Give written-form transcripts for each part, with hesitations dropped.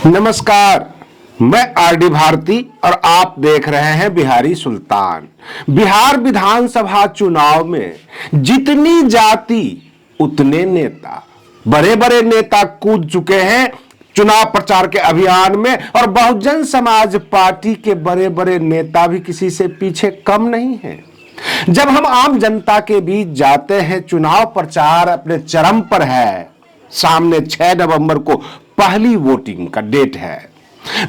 नमस्कार, मैं आरडी भारती और आप देख रहे हैं बिहारी सुल्तान। बिहार विधानसभा चुनाव में जितनी जाति उतने नेता, बड़े बड़े नेता कूद चुके हैं चुनाव प्रचार के अभियान में और बहुजन समाज पार्टी के बड़े बड़े नेता भी किसी से पीछे कम नहीं हैं। जब हम आम जनता के बीच जाते हैं, चुनाव प्रचार अपने चरम पर है। सामने 6 नवंबर को पहली वोटिंग का डेट है।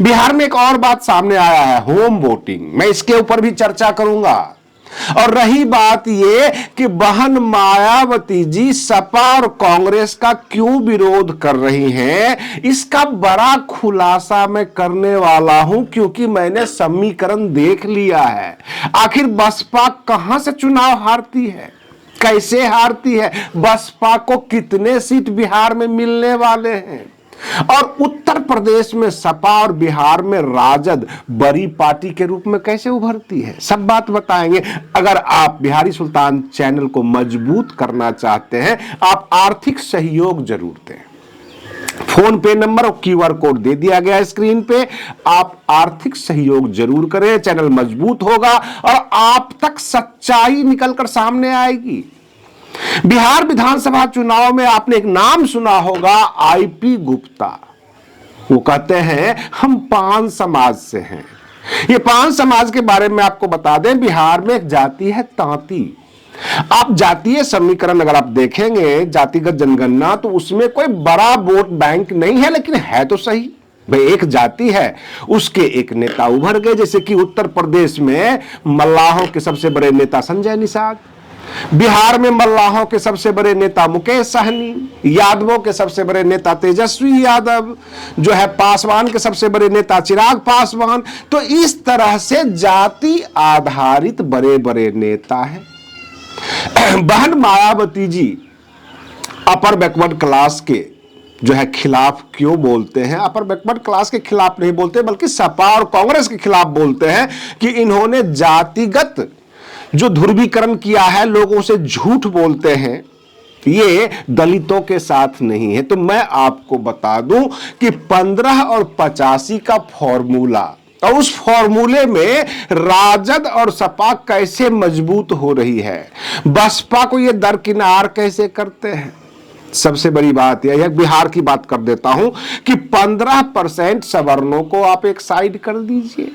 बिहार में एक और बात सामने आया है, होम वोटिंग। मैं इसके ऊपर भी चर्चा करूंगा। और रही बात ये कि बहन मायावती जी सपा और कांग्रेस का क्यों विरोध कर रही हैं, इसका बड़ा खुलासा मैं करने वाला हूं, क्योंकि मैंने समीकरण देख लिया है। आखिर बसपा कहां से चुनाव हारती है, कैसे हारती है, बसपा को कितने सीट बिहार में मिलने वाले हैं, और उत्तर प्रदेश में सपा और बिहार में राजद बड़ी पार्टी के रूप में कैसे उभरती है, सब बात बताएंगे। अगर आप बिहारी सुल्तान चैनल को मजबूत करना चाहते हैं, आप आर्थिक सहयोग जरूर दें। फोन पे नंबर और क्यूआर कोड दे दिया गया है स्क्रीन पे। आप आर्थिक सहयोग जरूर करें, चैनल मजबूत होगा और आप तक सच्चाई निकलकर सामने आएगी। बिहार विधानसभा चुनाव में आपने एक नाम सुना होगा, आईपी गुप्ता। वो कहते हैं हम पान समाज से हैं। ये पान समाज के बारे में आपको बता दें, बिहार में एक जाति है तांती। आप जातीय समीकरण अगर आप देखेंगे, जातिगत जनगणना, तो उसमें कोई बड़ा वोट बैंक नहीं है, लेकिन है तो सही भाई, एक जाति है, उसके एक नेता उभर गए। जैसे कि उत्तर प्रदेश में मल्लाहों के सबसे बड़े नेता संजय निषाद, बिहार में मल्लाहों के सबसे बड़े नेता मुकेश सहनी, यादवों के सबसे बड़े नेता तेजस्वी यादव, जो है पासवान के सबसे बड़े नेता चिराग पासवान। तो इस तरह से जाति आधारित बड़े बड़े नेता हैं। बहन मायावती जी अपर बैकवर्ड क्लास के जो है खिलाफ क्यों बोलते हैं? अपर बैकवर्ड क्लास के खिलाफ नहीं बोलते, बल्कि सपा और कांग्रेस के खिलाफ बोलते हैं कि इन्होंने जातिगत जो ध्रुवीकरण किया है, लोगों से झूठ बोलते हैं, ये दलितों के साथ नहीं है। तो मैं आपको बता दूं कि 15 और 85 का फॉर्मूला, और उस फॉर्मूले में राजद और सपा कैसे मजबूत हो रही है, बसपा को ये दरकिनार कैसे करते हैं। सबसे बड़ी बात यह है, बिहार की बात कर देता हूं कि 15% सवर्णों को आप एक साइड कर दीजिए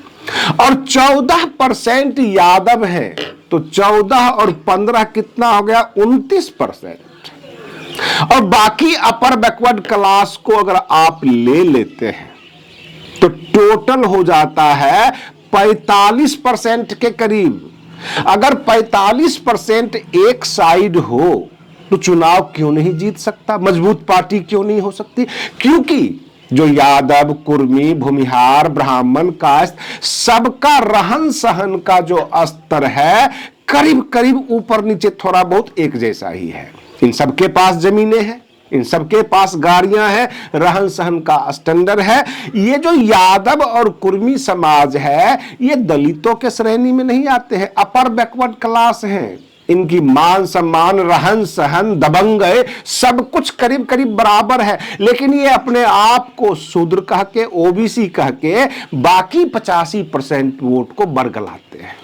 और 14% यादव हैं, तो 14 और 15 कितना हो गया? 29%। और बाकी अपर बैकवर्ड क्लास को अगर आप ले लेते हैं तो टोटल हो जाता है 45% के करीब। अगर 45% एक साइड हो तो चुनाव क्यों नहीं जीत सकता, मजबूत पार्टी क्यों नहीं हो सकती? क्योंकि जो यादव, कुर्मी, भूमिहार, ब्राह्मण, कास्ट, सबका रहन सहन का जो स्तर है करीब करीब ऊपर नीचे थोड़ा बहुत एक जैसा ही है। इन सबके पास जमीनें हैं, इन सबके पास गाड़ियां हैं, रहन सहन का स्टैंडर्ड है। ये जो यादव और कुर्मी समाज है, ये दलितों के श्रेणी में नहीं आते हैं, अपर बैकवर्ड क्लास हैं। इनकी मान सम्मान, रहन सहन, दबंग सब कुछ करीब करीब बराबर है, लेकिन ये अपने आप को शूद्र कह के, ओबीसी कह के बाकी 85% वोट को बरगलाते हैं।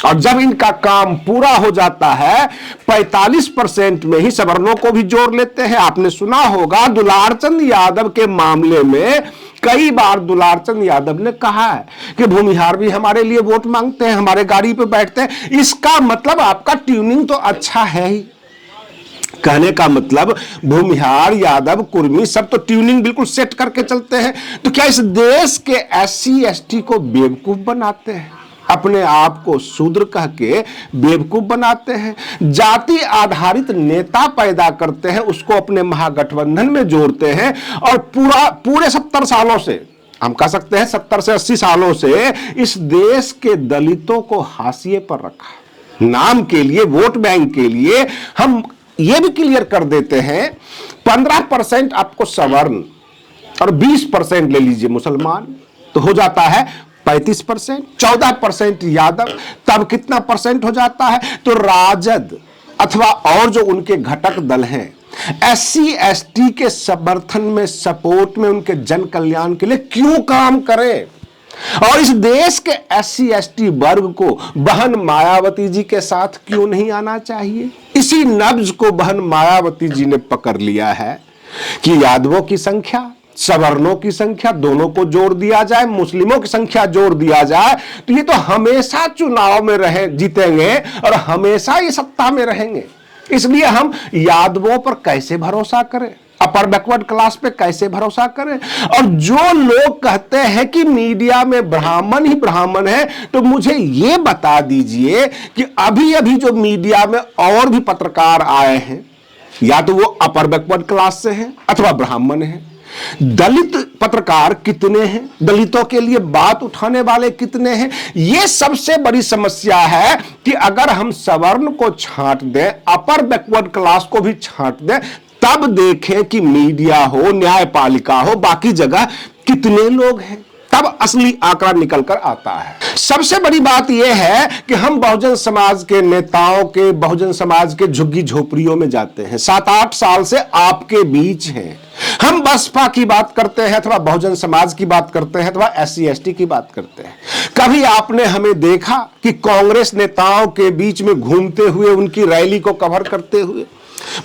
और जब इनका काम पूरा हो जाता है 45% में ही सवर्णों को भी जोड़ लेते हैं। आपने सुना होगा दुलारचंद यादव के मामले में कई बार दुलारचंद यादव ने कहा है कि भूमिहार भी हमारे लिए वोट मांगते हैं, हमारे गाड़ी पे बैठते हैं। इसका मतलब आपका ट्यूनिंग तो अच्छा है ही। कहने का मतलब भूमिहार, यादव, कुर्मी सब तो ट्यूनिंग बिल्कुल सेट करके चलते हैं। तो क्या इस देश के एससी एसटी को बेवकूफ बनाते हैं, अपने आप को शूद्र कह के बेवकूफ बनाते हैं, जाति आधारित नेता पैदा करते हैं, उसको अपने महागठबंधन में जोड़ते हैं और पूरे 70 सालों से, हम कह सकते हैं 70 से 80 सालों से इस देश के दलितों को हाशिए पर रखा। नाम के लिए, वोट बैंक के लिए हम ये भी क्लियर कर देते हैं 15% आपको सवर्ण और 20% ले लीजिए मुसलमान, तो हो जाता है 35%, 14% यादव, तब कितना परसेंट हो जाता है? तो राजद अथवा और जो उनके घटक दल हैं SC ST के समर्थन में, सपोर्ट में, उनके जन कल्याण के लिए क्यों काम करें? और इस देश के SC ST वर्ग को बहन मायावती जी के साथ क्यों नहीं आना चाहिए? इसी नब्ज को बहन मायावती जी ने पकड़ लिया है कि यादवों की संख्या, सवर्णों की संख्या दोनों को जोड़ दिया जाए, मुस्लिमों की संख्या जोड़ दिया जाए तो ये तो हमेशा चुनाव में रहे जीतेंगे और हमेशा ये सत्ता में रहेंगे। इसलिए हम यादवों पर कैसे भरोसा करें, अपर बैकवर्ड क्लास पे कैसे भरोसा करें? और जो लोग कहते हैं कि मीडिया में ब्राह्मण ही ब्राह्मण है, तो मुझे ये बता दीजिए कि अभी अभी जो मीडिया में और भी पत्रकार आए हैं, या तो वो अपर बैकवर्ड क्लास से हैं अथवा ब्राह्मण हैं। दलित पत्रकार कितने हैं? दलितों के लिए बात उठाने वाले कितने हैं? यह सबसे बड़ी समस्या है कि अगर हम सवर्ण को छांट दें, अपर बैकवर्ड क्लास को भी छांट दें, तब देखें कि मीडिया हो, न्यायपालिका हो, बाकी जगह कितने लोग हैं, तब असली आंकड़ा निकल कर आता है। सबसे बड़ी बात यह है कि हम बहुजन समाज के नेताओं के, बहुजन समाज के झुग्गी झोपड़ियों में जाते हैं, 7-8 साल से आपके बीच हैं। हम बसपा की बात करते हैं अथवा बहुजन समाज की बात करते हैं अथवा SC ST की बात करते हैं। कभी आपने हमें देखा कि कांग्रेस नेताओं के बीच में घूमते हुए, उनकी रैली को कवर करते हुए,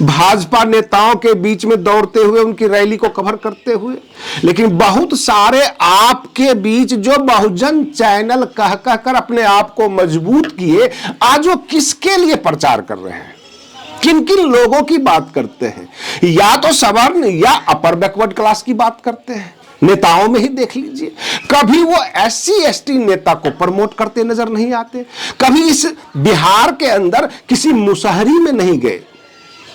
भाजपा नेताओं के बीच में दौड़ते हुए उनकी रैली को कवर करते हुए? लेकिन बहुत सारे आपके बीच जो बहुजन चैनल कह कर अपने आप को मजबूत किए, आज वो किसके लिए प्रचार कर रहे हैं, किन किन लोगों की बात करते हैं? या तो सवर्ण या अपर बैकवर्ड क्लास की बात करते हैं। नेताओं में ही देख लीजिए, कभी वो SC ST नेता को प्रमोट करते नजर नहीं आते, कभी इस बिहार के अंदर किसी मुसहरी में नहीं गए,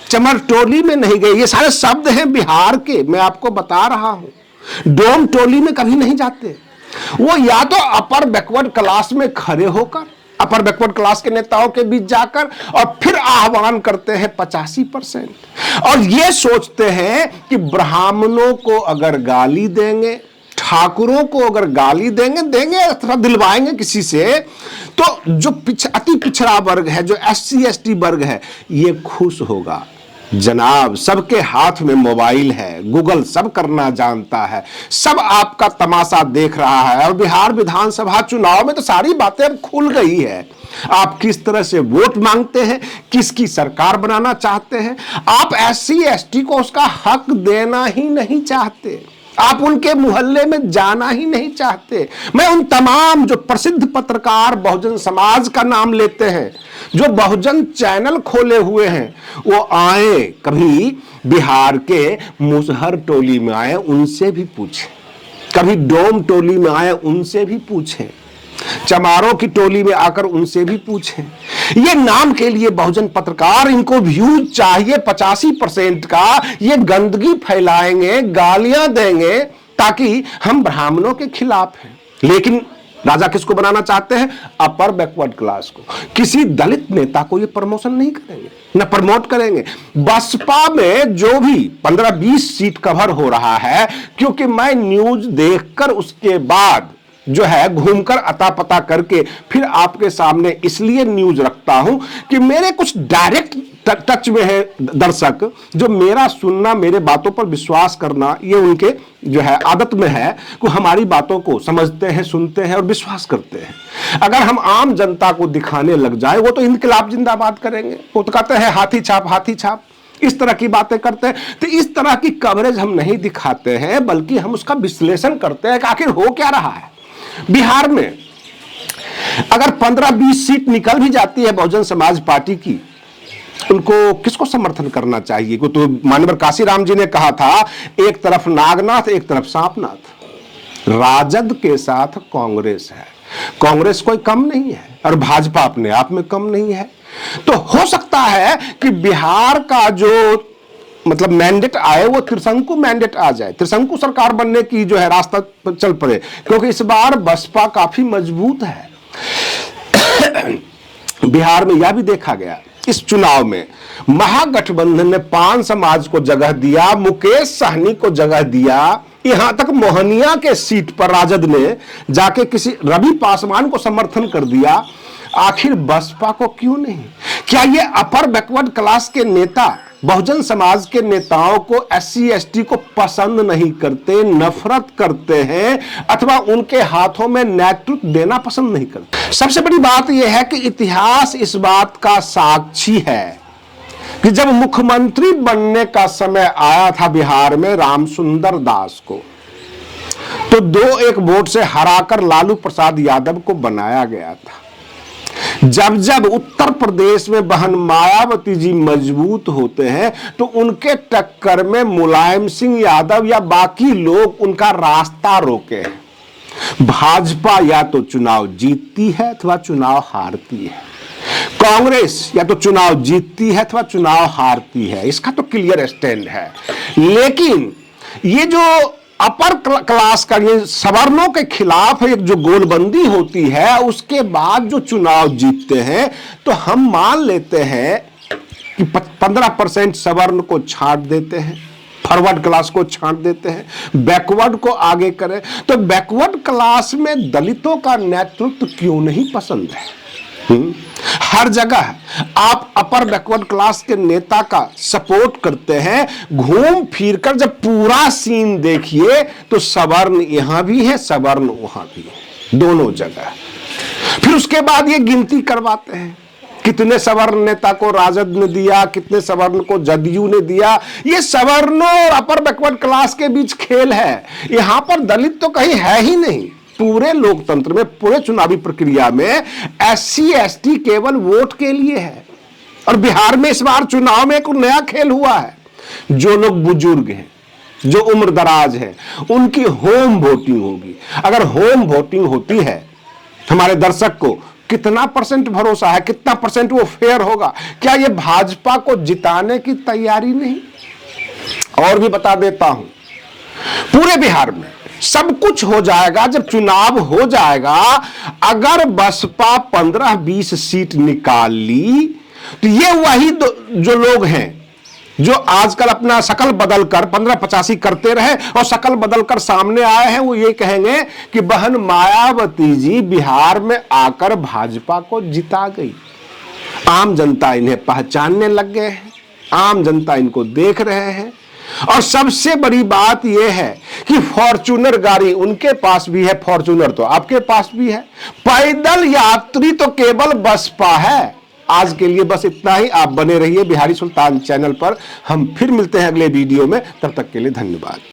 चमर टोली में नहीं गए। ये सारे शब्द हैं बिहार के, मैं आपको बता रहा हूं। डोम टोली में कभी नहीं जाते। वो या तो अपर बैकवर्ड क्लास में खड़े होकर, अपर बैकवर्ड क्लास के नेताओं के बीच जाकर और फिर आह्वान करते हैं 85%, और ये सोचते हैं कि ब्राह्मणों को अगर गाली देंगे, ठाकुरों को अगर गाली देंगे अथवा दिलवाएंगे किसी से, तो जो अति पिछड़ा वर्ग है, जो SC ST वर्ग है, ये खुश होगा। जनाब, सबके हाथ में मोबाइल है, गूगल सब करना जानता है, सब आपका तमाशा देख रहा है। और बिहार विधानसभा चुनाव में तो सारी बातें अब खुल गई है। आप किस तरह से वोट मांगते हैं, किसकी सरकार बनाना चाहते हैं, आप SC ST को उसका हक देना ही नहीं चाहते, आप उनके मोहल्ले में जाना ही नहीं चाहते। मैं उन तमाम जो प्रसिद्ध पत्रकार बहुजन समाज का नाम लेते हैं, जो बहुजन चैनल खोले हुए हैं, वो आए, कभी बिहार के मुसहर टोली में आए, उनसे भी पूछें, कभी डोम टोली में आए, उनसे भी पूछें, चमारों की टोली में आकर उनसे भी पूछें। ये नाम के लिए बहुजन पत्रकार, इनको व्यूज चाहिए 85% का, ये गंदगी फैलाएंगे, गालियां देंगे ताकि हम ब्राह्मणों के खिलाफ हैं। लेकिन राजा किसको बनाना चाहते हैं? अपर बैकवर्ड क्लास को। किसी दलित नेता को ये प्रमोशन नहीं करेंगे, न प्रमोट करेंगे। बसपा में जो भी 15-20 सीट कवर हो रहा है, क्योंकि मैं न्यूज देखकर उसके बाद जो है घूमकर अता पता करके फिर आपके सामने इसलिए न्यूज रखता हूं कि मेरे कुछ डायरेक्ट टच में है दर्शक, जो मेरा सुनना, मेरे बातों पर विश्वास करना, ये उनके जो है आदत में है कि हमारी बातों को समझते हैं, सुनते हैं और विश्वास करते हैं। अगर हम आम जनता को दिखाने लग जाए, वो तो इनकलाब जिंदाबाद करेंगे, वो तो कहते हैं हाथी छाप, हाथी छाप, इस तरह की बातें करते हैं। तो इस तरह की कवरेज हम नहीं दिखाते हैं, बल्कि हम उसका विश्लेषण करते हैं कि आखिर हो क्या रहा है। बिहार में अगर 15-20 सीट निकल भी जाती है बहुजन समाज पार्टी की, उनको किसको समर्थन करना चाहिए? को तो मानवर काशीराम जी ने कहा था, एक तरफ नागनाथ, एक तरफ सांपनाथ। राजद के साथ कांग्रेस है, कांग्रेस कोई कम नहीं है और भाजपा अपने आप में कम नहीं है। तो हो सकता है कि बिहार का जो मतलब मैंडेट आए, वो त्रिशंकु मैंडेट आ जाए, त्रिशंकु सरकार बनने की जो है रास्ता चल पड़े, क्योंकि इस बार बसपा काफी मजबूत है। बिहार में यह भी देखा गया, इस चुनाव में महागठबंधन ने 5 समाज को जगह दिया, मुकेश सहनी को जगह दिया, यहां तक मोहनिया के सीट पर राजद ने जाके किसी रवि पासवान को समर्थन कर दिया। आखिर बसपा को क्यों नहीं? क्या ये अपर बैकवर्ड क्लास के नेता बहुजन समाज के नेताओं को SC ST को पसंद नहीं करते, नफरत करते हैं, अथवा उनके हाथों में नेतृत्व देना पसंद नहीं करते? सबसे बड़ी बात यह है कि इतिहास इस बात का साक्षी है कि जब मुख्यमंत्री बनने का समय आया था बिहार में रामसुंदर दास को, तो 2-1 वोट से हराकर लालू प्रसाद यादव को बनाया गया था। जब जब उत्तर प्रदेश में बहन मायावती जी मजबूत होते हैं तो उनके टक्कर में मुलायम सिंह यादव या बाकी लोग उनका रास्ता रोके हैं। भाजपा या तो चुनाव जीतती है अथवा चुनाव हारती है, कांग्रेस या तो चुनाव जीतती है अथवा चुनाव हारती है, इसका तो क्लियर स्टैंड है। लेकिन ये जो अपर क्लास का, ये सवर्णों के खिलाफ एक जो गोलबंदी होती है, उसके बाद जो चुनाव जीतते हैं तो हम मान लेते हैं कि 15% सवर्ण को छांट देते हैं, फॉरवर्ड क्लास को छांट देते हैं, बैकवर्ड को आगे करें। तो बैकवर्ड क्लास में दलितों का नेतृत्व क्यों नहीं पसंद है? हर जगह आप अपर बैकवर्ड क्लास के नेता का सपोर्ट करते हैं। घूम फिरकर जब पूरा सीन देखिए तो सवर्ण यहां भी है, सवर्ण वहां भी है, दोनों जगह। फिर उसके बाद ये गिनती करवाते हैं कितने सवर्ण नेता को राजद ने दिया, कितने सवर्ण को जदयू ने दिया। ये सवर्णों और अपर बैकवर्ड क्लास के बीच खेल है। यहां पर दलित तो कहीं है ही नहीं। पूरे लोकतंत्र में, पूरे चुनावी प्रक्रिया में SC ST केवल वोट के लिए है। और बिहार में इस बार चुनाव में एक नया खेल हुआ है। जो लोग बुजुर्ग हैं, जो उम्र दराज है, उनकी होम वोटिंग होगी। अगर होम वोटिंग होती है, हमारे दर्शक को कितना % भरोसा है, कितना % वो फेयर होगा? क्या ये भाजपा को जिताने की तैयारी नहीं? और भी बता देता हूं, पूरे बिहार में सब कुछ हो जाएगा जब चुनाव हो जाएगा। अगर बसपा 15-20 सीट निकाल ली तो ये वही जो लोग हैं जो आजकल अपना शकल बदलकर 15-85 करते रहे और शकल बदलकर सामने आए हैं, वो ये कहेंगे कि बहन मायावती जी बिहार में आकर भाजपा को जिता गई। आम जनता इन्हें पहचानने लग गए हैं, आम जनता इनको देख रहे हैं। और सबसे बड़ी बात यह है कि फॉर्च्यूनर गाड़ी उनके पास भी है, फॉर्च्यूनर तो आपके पास भी है। पैदल यात्री तो केवल बसपा है। आज के लिए बस इतना ही। आप बने रहिए बिहारी सुल्तान चैनल पर। हम फिर मिलते हैं अगले वीडियो में। तब तक के लिए धन्यवाद।